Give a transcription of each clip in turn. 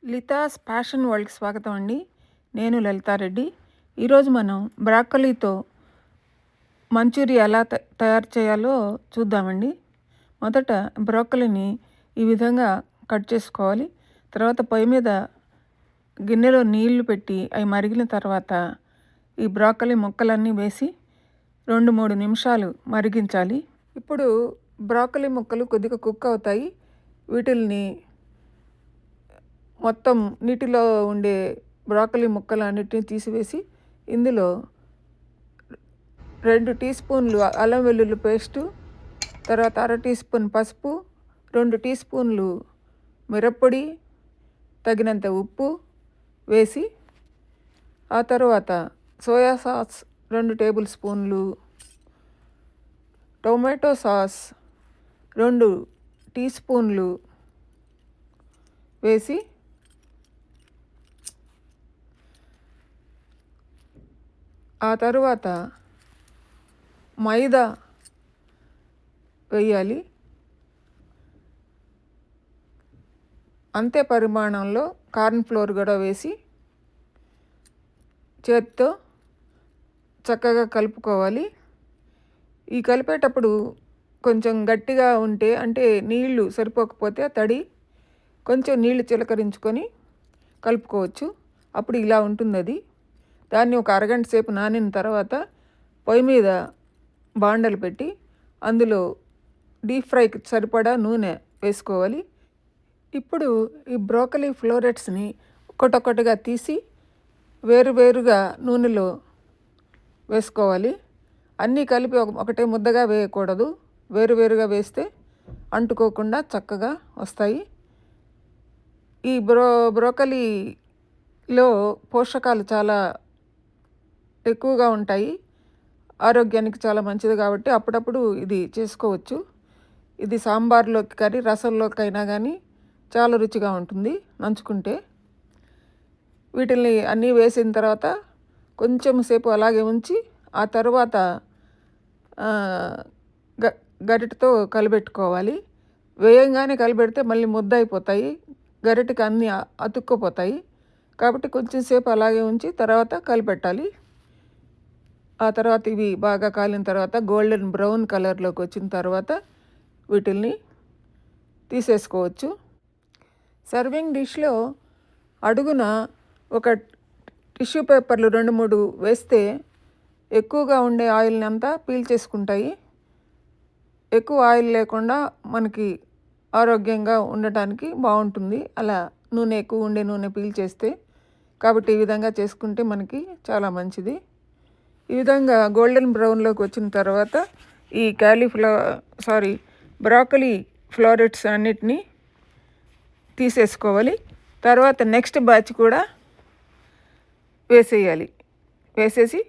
లితాస్ fashion వరల్డ్కి స్వాగతం అండి. నేను లలితారెడ్డి. ఈరోజు మనం బ్రాక్కలీతో మంచూరియా ఎలా తయారు చేయాలో చూద్దామండి. మొదట బ్రోకలీని ఈ విధంగా కట్ చేసుకోవాలి. తర్వాత పొయ్యి మీద గిన్నెలో నీళ్లు పెట్టి అవి మరిగిన తర్వాత ఈ బ్రోకలీ ముక్కలన్నీ వేసి 2-3 నిమిషాలు మరిగించాలి. ఇప్పుడు బ్రోకలీ ముక్కలు కొద్దిగా కుక్ అవుతాయి. వీటిల్ని మొత్తం నీటిలో ఉండే బ్రోకలీ ముక్కలు అన్నిటిని తీసివేసి ఇందులో 2 టీ స్పూన్లు అల్లం వెల్లుల్లి పేస్టు, తర్వాత 1/2 టీ స్పూన్ పసుపు, 2 టీ స్పూన్లు మిరప్పొడి, తగినంత ఉప్పు వేసి ఆ తర్వాత సోయా సాస్ 2 టేబుల్ స్పూన్లు, టొమాటో సాస్ 2 టీ స్పూన్లు వేసి ఆ తరువాత మైదా వేయాలి. అంతే పరిమాణంలో కార్న్ ఫ్లోర్ కూడా వేసి చేత్తో చక్కగా కలుపుకోవాలి. ఈ కలిపేటప్పుడు కొంచెం గట్టిగా ఉంటే, అంటే నీళ్లు సరిపోకపోతే తడి కొంచెం నీళ్లు చిలకరించుకొని కలుపుకోవచ్చు. అప్పుడు ఇలా ఉంటుంది అది. దాన్ని ఒక అరగంట సేపు నానిన తర్వాత పొయ్యి మీద బాండలు పెట్టి అందులో డీప్ ఫ్రైకి సరిపడా నూనె వేసుకోవాలి. ఇప్పుడు ఈ బ్రోకలీ ఫ్లోరెట్స్ని ఒక్కొక్కటిగా తీసి వేరువేరుగా నూనెలో వేసుకోవాలి. అన్నీ కలిపి ఒకటే ముద్దగా వేయకూడదు. వేరువేరుగా వేస్తే అంటుకోకుండా చక్కగా వస్తాయి. ఈ బ్రోకలీలో పోషకాలు చాలా ఎక్కువగా ఉంటాయి. ఆరోగ్యానికి చాలా మంచిది కాబట్టి అప్పుడప్పుడు ఇది చేసుకోవచ్చు. ఇది సాంబార్లోకి కానీ రసంలోకి అయినా కానీ చాలా రుచిగా ఉంటుంది నంచుకుంటే. వీటిని అన్నీ వేసిన తర్వాత కొంచెం సేపు అలాగే ఉంచి ఆ తర్వాత గరిటెతో కలిపెట్టుకోవాలి. వేయంగానే కలిపెడితే మళ్ళీ ముద్ద అయిపోతాయి, గరిటెకి అన్నీ అతుక్కుపోతాయి. కాబట్టి కొంచెం సేపు అలాగే ఉంచి తర్వాత కలిపెట్టాలి. ఆ తర్వాత ఇవి బాగా కాలిన తర్వాత గోల్డెన్ బ్రౌన్ కలర్లోకి వచ్చిన తర్వాత వీటిల్ని తీసేసుకోవచ్చు. సర్వింగ్ డిష్లో అడుగున ఒక టిష్యూ పేపర్లు 2-3 వేస్తే ఎక్కువగా ఉండే ఆయిల్ని అంతా పీల్చేసుకుంటాయి. ఎక్కువ ఆయిల్ లేకుండా మనకి ఆరోగ్యంగా ఉండటానికి బాగుంటుంది అలా నూనె ఎక్కువ ఉండే నూనె పీల్చేస్తే. కాబట్టి ఈ విధంగా చేసుకుంటే మనకి చాలా మంచిది. ఈ విధంగా గోల్డెన్ బ్రౌన్లోకి వచ్చిన తర్వాత ఈ బ్రాకలీ ఫ్లోరెట్స్ అన్నిటినీ తీసేసుకోవాలి. తర్వాత నెక్స్ట్ బ్యాచ్ కూడా వేసేయాలి. వేసేసి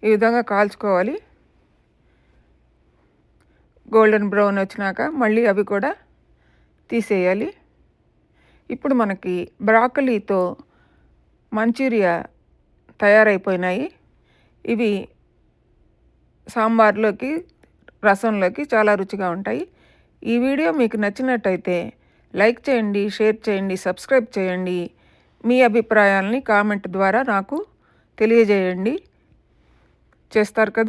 ఈ విధంగా కాల్చుకోవాలి. గోల్డెన్ బ్రౌన్ వచ్చినాక మళ్ళీ అవి కూడా తీసేయాలి. ఇప్పుడు మనకి బ్రాకలీతో మంచూరియా తయారైపోయినాయి. ఇవి సాంబార్లోకి రసంలోకి చాలా రుచిగా ఉంటాయి. ఈ వీడియో మీకు నచ్చినట్టయితే లైక్ చేయండి, షేర్ చేయండి, సబ్స్క్రైబ్ చేయండి. మీ అభిప్రాయాలని కామెంట్ ద్వారా నాకు తెలియజేయండి. చేస్తారు కదా.